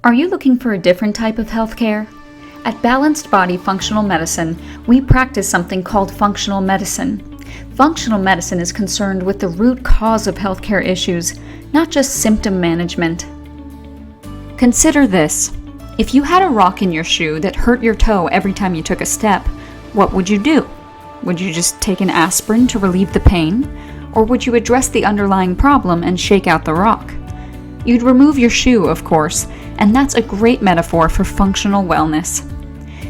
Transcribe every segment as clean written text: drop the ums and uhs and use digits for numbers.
Are you looking for a different type of healthcare? At Balanced Body Functional Medicine, we practice something called functional medicine. Functional medicine is concerned with the root cause of healthcare issues, not just symptom management. Consider this. If you had a rock in your shoe that hurt your toe every time you took a step, what would you do? Would you just take an aspirin to relieve the pain? Or would you address the underlying problem and shake out the rock? You'd remove your shoe, of course, and that's a great metaphor for functional wellness.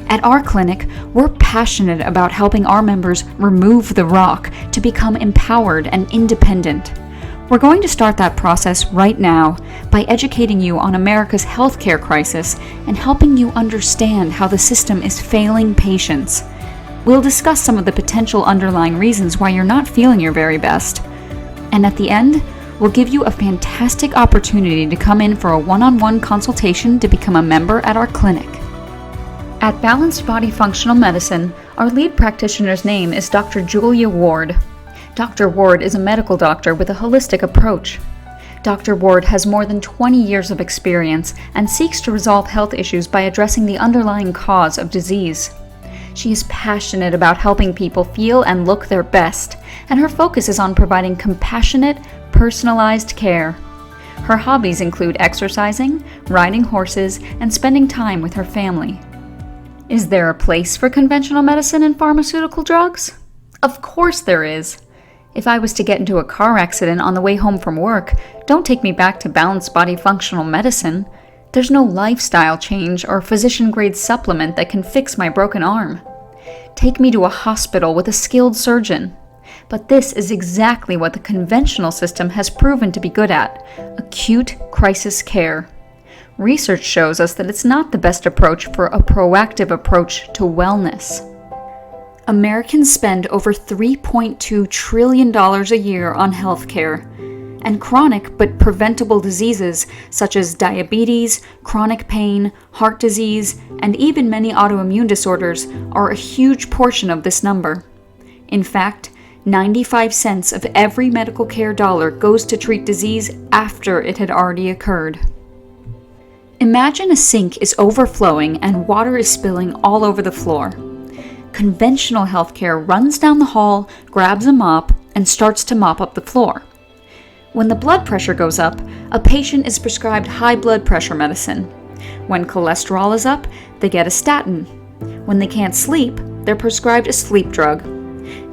At our clinic, we're passionate about helping our members remove the rock to become empowered and independent. We're going to start that process right now by educating you on America's healthcare crisis and helping you understand how the system is failing patients. We'll discuss some of the potential underlying reasons why you're not feeling your very best. And at the end, we'll give you a fantastic opportunity to come in for a one-on-one consultation to become a member at our clinic. At Balanced Body Functional Medicine, our lead practitioner's name is Dr. Julia Ward. Dr. Ward is a medical doctor with a holistic approach. Dr. Ward has more than 20 years of experience and seeks to resolve health issues by addressing the underlying cause of disease. She is passionate about helping people feel and look their best, and her focus is on providing compassionate, personalized care. Her hobbies include exercising, riding horses, and spending time with her family. Is there a place for conventional medicine and pharmaceutical drugs? Of course there is. If I was to get into a car accident on the way home from work, don't take me back to Balanced Body Functional Medicine. There's no lifestyle change or physician-grade supplement that can fix my broken arm. Take me to a hospital with a skilled surgeon. But this is exactly what the conventional system has proven to be good at: acute crisis care. Research shows us that it's not the best approach for a proactive approach to wellness. Americans spend over $3.2 trillion a year on healthcare, and chronic but preventable diseases such as diabetes, chronic pain, heart disease, and even many autoimmune disorders are a huge portion of this number. In fact, 95 cents of every medical care dollar goes to treat disease after it had already occurred. Imagine a sink is overflowing and water is spilling all over the floor. Conventional healthcare runs down the hall, grabs a mop, and starts to mop up the floor. When the blood pressure goes up, a patient is prescribed high blood pressure medicine. When cholesterol is up, they get a statin. When they can't sleep, they're prescribed a sleep drug.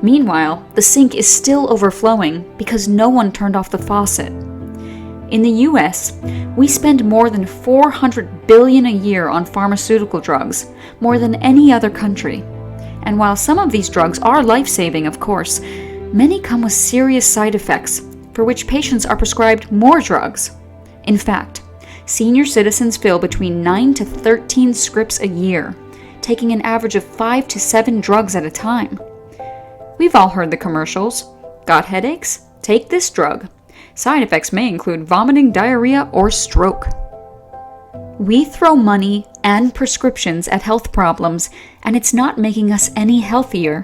Meanwhile, the sink is still overflowing because no one turned off the faucet. In the US, we spend more than $400 billion a year on pharmaceutical drugs, more than any other country. And while some of these drugs are life-saving, of course, many come with serious side effects, for which patients are prescribed more drugs. In fact, senior citizens fill between 9 to 13 scripts a year, taking an average of 5 to 7 drugs at a time. We've all heard the commercials. Got headaches? Take this drug. Side effects may include vomiting, diarrhea, or stroke. We throw money and prescriptions at health problems, and it's not making us any healthier.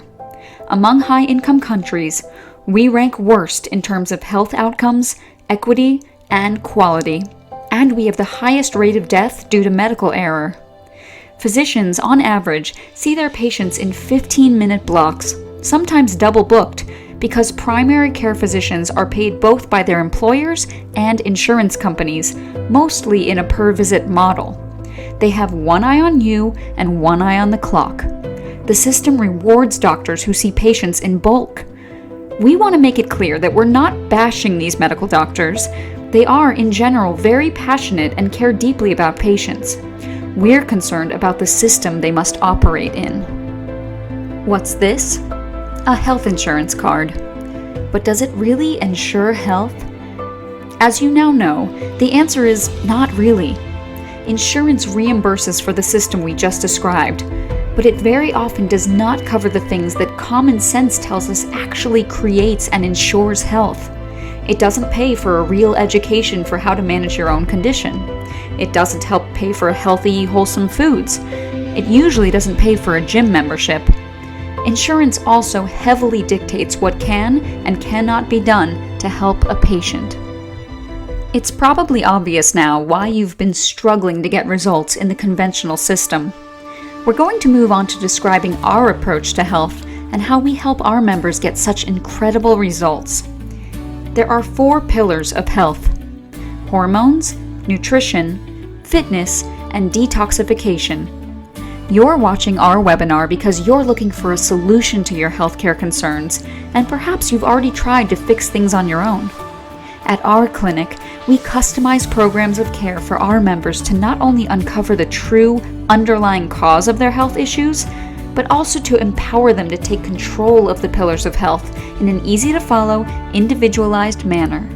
Among high-income countries, we rank worst in terms of health outcomes, equity, and quality, and we have the highest rate of death due to medical error. Physicians, on average, see their patients in 15-minute blocks, sometimes double-booked, because primary care physicians are paid both by their employers and insurance companies, mostly in a per-visit model. They have one eye on you and one eye on the clock. The system rewards doctors who see patients in bulk. We want to make it clear that we're not bashing these medical doctors. They are, in general, very passionate and care deeply about patients. We're concerned about the system they must operate in. What's this? A health insurance card. But does it really ensure health? As you now know, the answer is not really. Insurance reimburses for the system we just described, but it very often does not cover the things that common sense tells us actually creates and ensures health. It doesn't pay for a real education for how to manage your own condition. It doesn't help pay for healthy, wholesome foods. It usually doesn't pay for a gym membership. Insurance also heavily dictates what can and cannot be done to help a patient. It's probably obvious now why you've been struggling to get results in the conventional system. We're going to move on to describing our approach to health and how we help our members get such incredible results. There are 4 pillars of health: hormones, nutrition, fitness, and detoxification. You're watching our webinar because you're looking for a solution to your healthcare concerns, and perhaps you've already tried to fix things on your own. At our clinic, we customize programs of care for our members to not only uncover the true underlying cause of their health issues, but also to empower them to take control of the pillars of health in an easy-to-follow, individualized manner.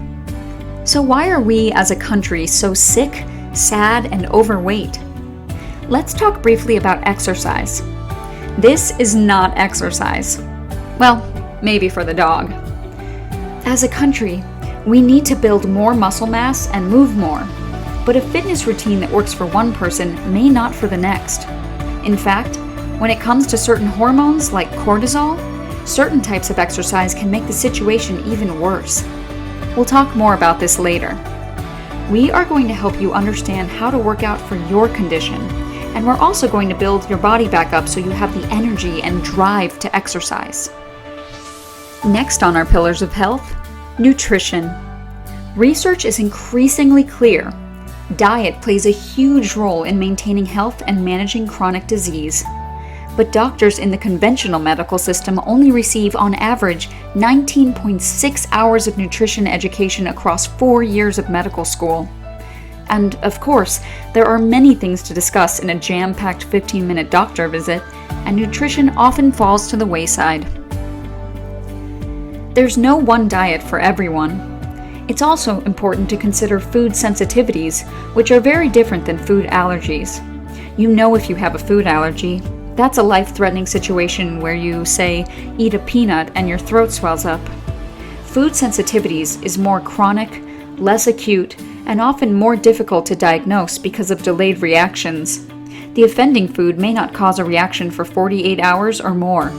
So why are we as a country so sick, sad, and overweight? Let's talk briefly about exercise. This is not exercise. Well, maybe for the dog. As a country, we need to build more muscle mass and move more, but a fitness routine that works for one person may not for the next. In fact, when it comes to certain hormones like cortisol, certain types of exercise can make the situation even worse. We'll talk more about this later. We are going to help you understand how to work out for your condition, and we're also going to build your body back up so you have the energy and drive to exercise. Next on our pillars of health, nutrition. Research is increasingly clear. Diet plays a huge role in maintaining health and managing chronic disease. But doctors in the conventional medical system only receive, on average, 19.6 hours of nutrition education across 4 years of medical school. And, of course, there are many things to discuss in a jam-packed 15-minute doctor visit, and nutrition often falls to the wayside. There's no one diet for everyone. It's also important to consider food sensitivities, which are very different than food allergies. You know if you have a food allergy. That's a life-threatening situation where you, say, eat a peanut and your throat swells up. Food sensitivities is more chronic, less acute, and often more difficult to diagnose because of delayed reactions. The offending food may not cause a reaction for 48 hours or more.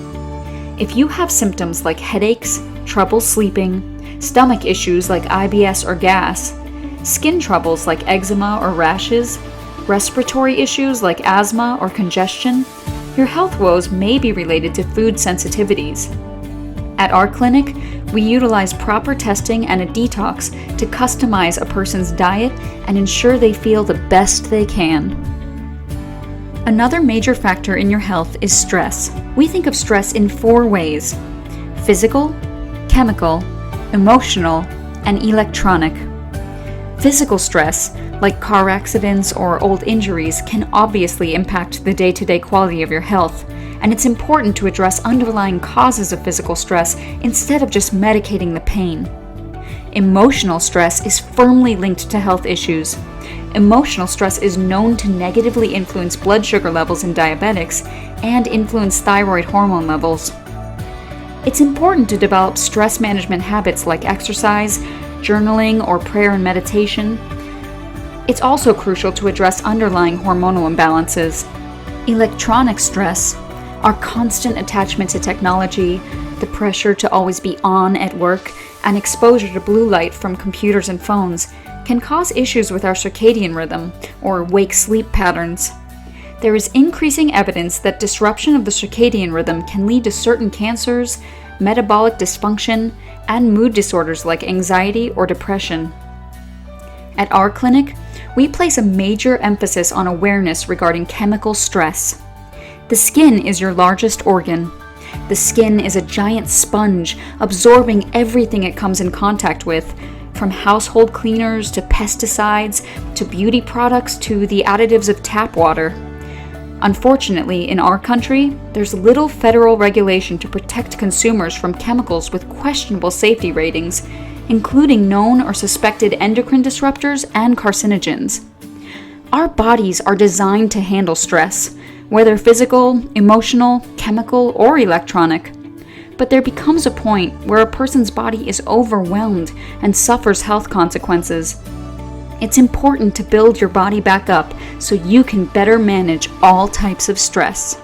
If you have symptoms like headaches, trouble sleeping, stomach issues like IBS or gas, skin troubles like eczema or rashes, respiratory issues like asthma or congestion, your health woes may be related to food sensitivities. At our clinic, we utilize proper testing and a detox to customize a person's diet and ensure they feel the best they can. Another major factor in your health is stress. We think of stress in 4 ways: physical, chemical, emotional, and electronic. Physical stress, like car accidents or old injuries, can obviously impact the day-to-day quality of your health, and it's important to address underlying causes of physical stress instead of just medicating the pain. Emotional stress is firmly linked to health issues. Emotional stress is known to negatively influence blood sugar levels in diabetics and influence thyroid hormone levels. It's important to develop stress management habits like exercise, journaling, or prayer and meditation. It's also crucial to address underlying hormonal imbalances. Electronic stress, our constant attachment to technology, the pressure to always be on at work, and exposure to blue light from computers and phones can cause issues with our circadian rhythm, or wake-sleep patterns. There is increasing evidence that disruption of the circadian rhythm can lead to certain cancers, metabolic dysfunction, and mood disorders like anxiety or depression. At our clinic, we place a major emphasis on awareness regarding chemical stress. The skin is your largest organ. The skin is a giant sponge, absorbing everything it comes in contact with, from household cleaners to pesticides to beauty products to the additives of tap water. Unfortunately, in our country, there's little federal regulation to protect consumers from chemicals with questionable safety ratings, including known or suspected endocrine disruptors and carcinogens. Our bodies are designed to handle stress, whether physical, emotional, chemical, or electronic. But there becomes a point where a person's body is overwhelmed and suffers health consequences. It's important to build your body back up so you can better manage all types of stress.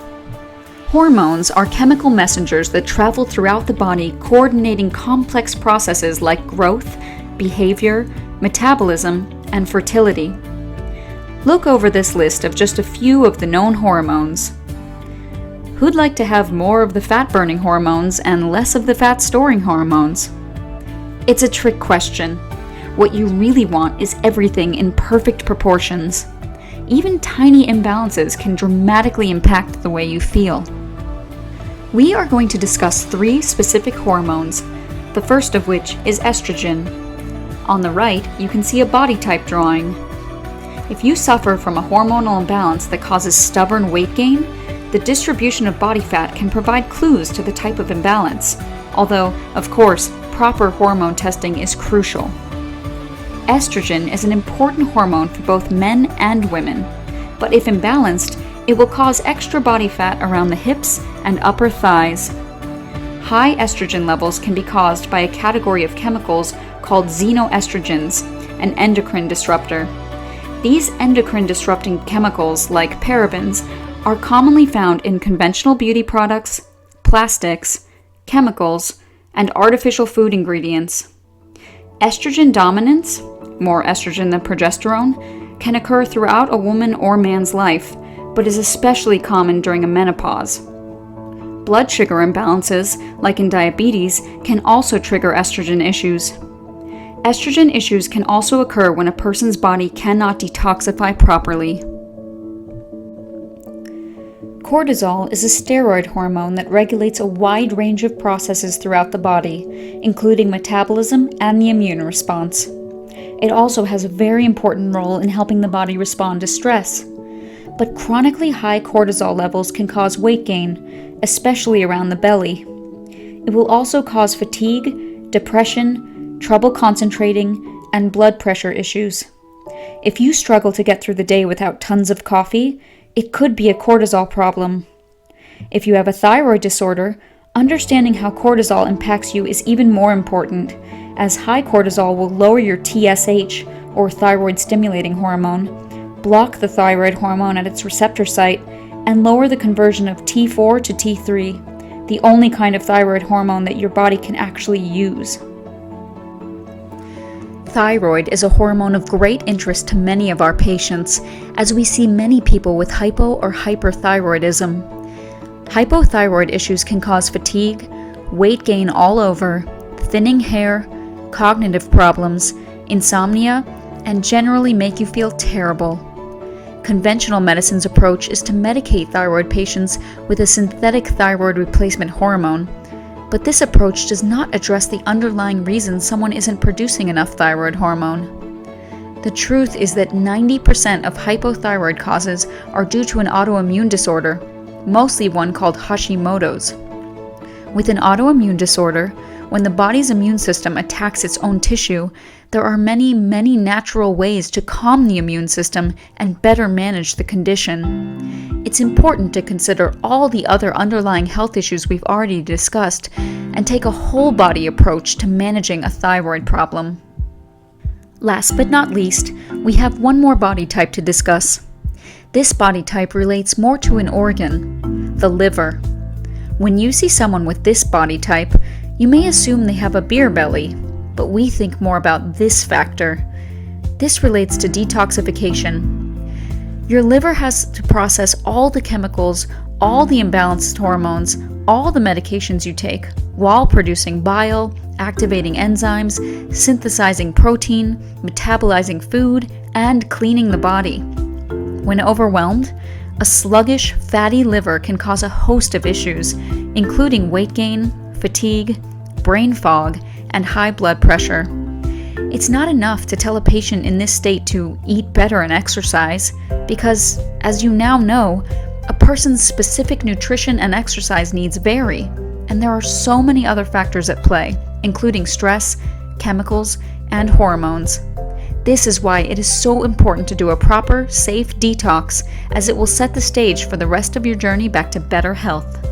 Hormones are chemical messengers that travel throughout the body, coordinating complex processes like growth, behavior, metabolism, and fertility. Look over this list of just a few of the known hormones. Who'd like to have more of the fat-burning hormones and less of the fat-storing hormones? It's a trick question. What you really want is everything in perfect proportions. Even tiny imbalances can dramatically impact the way you feel. We are going to discuss 3 specific hormones, the first of which is estrogen. On the right, you can see a body type drawing. If you suffer from a hormonal imbalance that causes stubborn weight gain, the distribution of body fat can provide clues to the type of imbalance, although, of course, proper hormone testing is crucial. Estrogen is an important hormone for both men and women, but if imbalanced, it will cause extra body fat around the hips and upper thighs. High estrogen levels can be caused by a category of chemicals called xenoestrogens, an endocrine disruptor. These endocrine disrupting chemicals, like parabens, are commonly found in conventional beauty products, plastics, chemicals, and artificial food ingredients. Estrogen dominance, more estrogen than progesterone, can occur throughout a woman or man's life, but is especially common during a menopause. Blood sugar imbalances, like in diabetes, can also trigger estrogen issues. Estrogen issues can also occur when a person's body cannot detoxify properly. Cortisol is a steroid hormone that regulates a wide range of processes throughout the body, including metabolism and the immune response. It also has a very important role in helping the body respond to stress. But chronically high cortisol levels can cause weight gain, especially around the belly. It will also cause fatigue, depression, trouble concentrating, and blood pressure issues. If you struggle to get through the day without tons of coffee, it could be a cortisol problem. If you have a thyroid disorder, understanding how cortisol impacts you is even more important, as high cortisol will lower your TSH, or thyroid stimulating hormone, block the thyroid hormone at its receptor site, and lower the conversion of T4 to T3, the only kind of thyroid hormone that your body can actually use. Thyroid is a hormone of great interest to many of our patients, as we see many people with hypo or hyperthyroidism. Hypothyroid issues can cause fatigue, weight gain all over, thinning hair, cognitive problems, insomnia, and generally make you feel terrible. Conventional medicine's approach is to medicate thyroid patients with a synthetic thyroid replacement hormone, but this approach does not address the underlying reason someone isn't producing enough thyroid hormone. The truth is that 90% of hypothyroid causes are due to an autoimmune disorder, mostly one called Hashimoto's. With an autoimmune disorder, when the body's immune system attacks its own tissue, there are many natural ways to calm the immune system and better manage the condition. It's important to consider all the other underlying health issues we've already discussed and take a whole body approach to managing a thyroid problem. Last but not least, we have one more body type to discuss. This body type relates more to an organ, the liver. When you see someone with this body type, you may assume they have a beer belly, but we think more about this factor. This relates to detoxification. Your liver has to process all the chemicals, all the imbalanced hormones, all the medications you take, while producing bile, activating enzymes, synthesizing protein, metabolizing food, and cleaning the body. When overwhelmed, a sluggish, fatty liver can cause a host of issues, including weight gain, fatigue, brain fog, and high blood pressure. It's not enough to tell a patient in this state to eat better and exercise, because, as you now know, a person's specific nutrition and exercise needs vary, and there are so many other factors at play, including stress, chemicals, and hormones. This is why it is so important to do a proper, safe detox, as it will set the stage for the rest of your journey back to better health.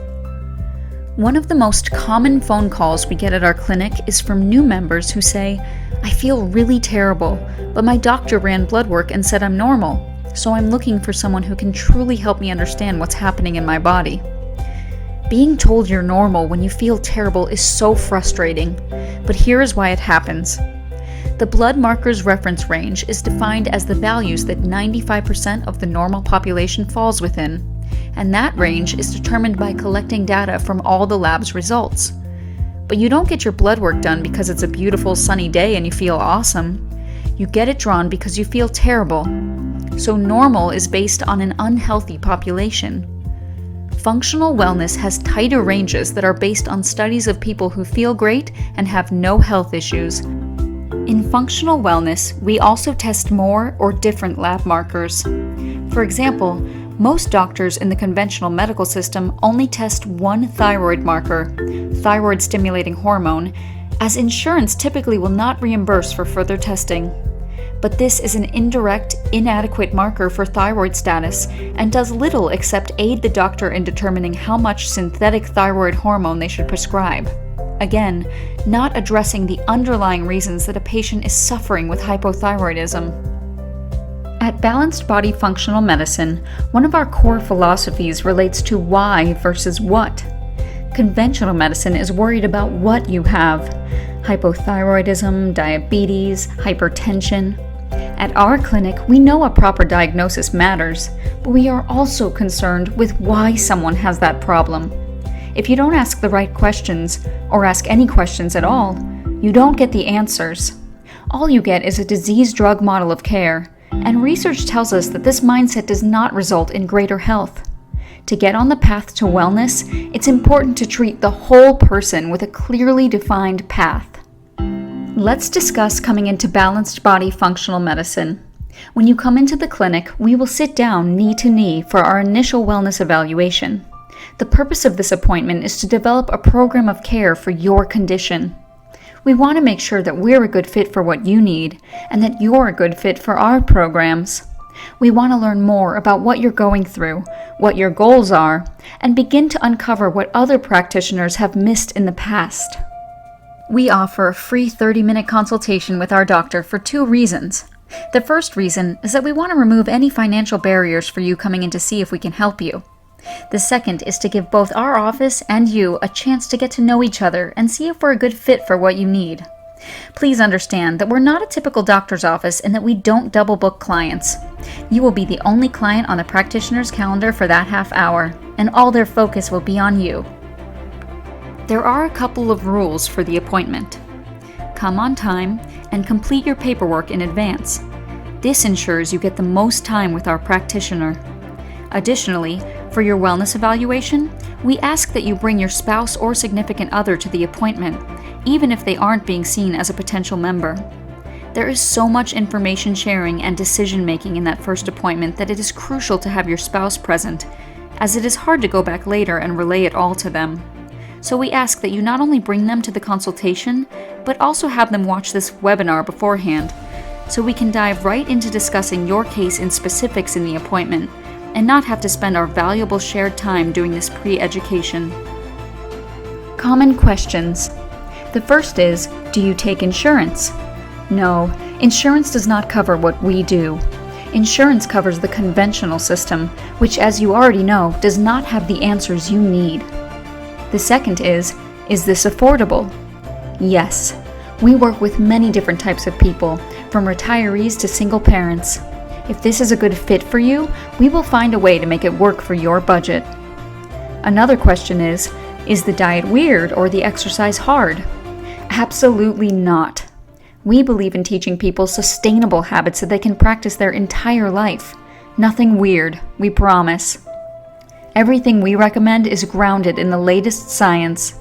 One of the most common phone calls we get at our clinic is from new members who say, "I feel really terrible, but my doctor ran blood work and said I'm normal, so I'm looking for someone who can truly help me understand what's happening in my body." Being told you're normal when you feel terrible is so frustrating, but here is why it happens. The blood marker's reference range is defined as the values that 95% of the normal population falls within, and that range is determined by collecting data from all the lab's results. But you don't get your blood work done because it's a beautiful sunny day and you feel awesome. You get it drawn because you feel terrible. So normal is based on an unhealthy population. Functional wellness has tighter ranges that are based on studies of people who feel great and have no health issues. In functional wellness, we also test more or different lab markers. For example, most doctors in the conventional medical system only test one thyroid marker, thyroid stimulating hormone, as insurance typically will not reimburse for further testing. But this is an indirect, inadequate marker for thyroid status and does little except aid the doctor in determining how much synthetic thyroid hormone they should prescribe. Again, not addressing the underlying reasons that a patient is suffering with hypothyroidism. At Balanced Body Functional Medicine, one of our core philosophies relates to why versus what. Conventional medicine is worried about what you have: hypothyroidism, diabetes, hypertension. At our clinic, we know a proper diagnosis matters, but we are also concerned with why someone has that problem. If you don't ask the right questions, or ask any questions at all, you don't get the answers. All you get is a disease-drug model of care, and research tells us that this mindset does not result in greater health. To get on the path to wellness, it's important to treat the whole person with a clearly defined path. Let's discuss coming into Balanced Body Functional Medicine. When you come into the clinic, we will sit down knee to knee for our initial wellness evaluation. The purpose of this appointment is to develop a program of care for your condition. We want to make sure that we're a good fit for what you need, and that you're a good fit for our programs. We want to learn more about what you're going through, what your goals are, and begin to uncover what other practitioners have missed in the past. We offer a free 30-minute consultation with our doctor for 2 reasons. The first reason is that we want to remove any financial barriers for you coming in to see if we can help you. The second is to give both our office and you a chance to get to know each other and see if we're a good fit for what you need. Please understand that we're not a typical doctor's office and that we don't double book clients. You will be the only client on the practitioner's calendar for that half hour, and all their focus will be on you. There are a couple of rules for the appointment. Come on time and complete your paperwork in advance. This ensures you get the most time with our practitioner. Additionally, for your wellness evaluation, we ask that you bring your spouse or significant other to the appointment, even if they aren't being seen as a potential member. There is so much information sharing and decision making in that first appointment that it is crucial to have your spouse present, as it is hard to go back later and relay it all to them. So we ask that you not only bring them to the consultation, but also have them watch this webinar beforehand, so we can dive right into discussing your case in specifics in the appointment, and not have to spend our valuable shared time doing this pre-education. Common questions. The first is, do you take insurance? No, insurance does not cover what we do. Insurance covers the conventional system, which, as you already know, does not have the answers you need. The second is this affordable? Yes. We work with many different types of people, from retirees to single parents. If this is a good fit for you, we will find a way to make it work for your budget. Another question is the diet weird or the exercise hard? Absolutely not. We believe in teaching people sustainable habits that they can practice their entire life. Nothing weird, we promise. Everything we recommend is grounded in the latest science.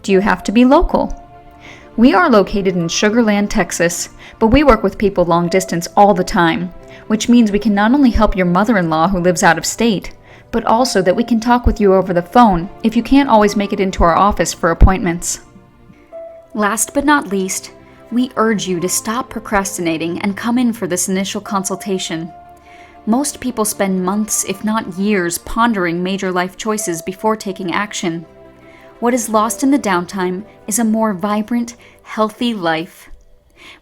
Do you have to be local? We are located in Sugar Land, Texas, but we work with people long distance all the time, which means we can not only help your mother-in-law who lives out of state, but also that we can talk with you over the phone if you can't always make it into our office for appointments. Last but not least, we urge you to stop procrastinating and come in for this initial consultation. Most people spend months, if not years, pondering major life choices before taking action. What is lost in the downtime is a more vibrant, healthy life.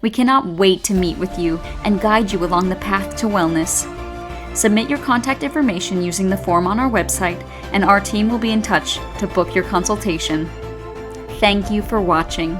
We cannot wait to meet with you and guide you along the path to wellness. Submit your contact information using the form on our website, and our team will be in touch to book your consultation. Thank you for watching.